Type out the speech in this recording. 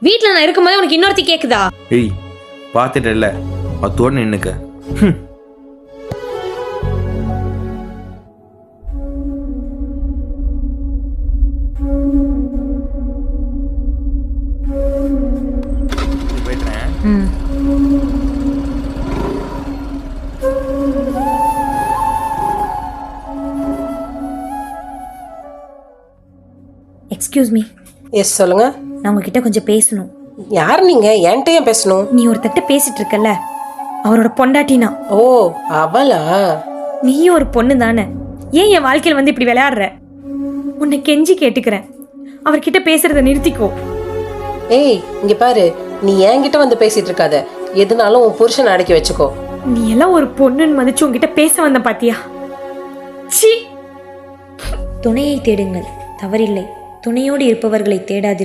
வீட்டுல நான் இருக்கும்போது உனக்கு இன்னொருத்தி கேக்குதா? ஏய் பார்த்துட்டல, அத்தோடு நின்னுக்க. போயிட்டேன். Excuse me. எஸ் சொல்லுங்க. நான் உங்ககிட்ட கொஞ்சம் பேசணும். யார் நீங்க? என்கிட்ட ஏன் பேசணும்? நீ ஒருத்தட்ட பேசிட்டு இருக்கல, அவரோட பொண்டாட்டினா. ஓ அவளா? நீயும் ஒரு பொண்ணு தானே, ஏன் என் வாழ்க்கையில வந்து இப்படி விளையாடுற? உன்னை கெஞ்சி கேட்டுக்கிறேன், அவர்கிட்ட பேசுறத நிறுத்திக்கோ. ஏய் இங்க பாரு, நீ என்கிட்ட வந்து பேசிட்டு இருக்காத. எதுனாலும் உன் புருஷனை அடக்கி வச்சுக்கோ. நீ எல்லாம் ஒரு பொண்ணுன்னு மதிச்சு உன்கிட்ட பேச வந்த பாத்தியா? சி. துணையை தேடுங்கள், தவறில்லை. துணையோடு இருப்பவர்களை தேடாதீர்கள்.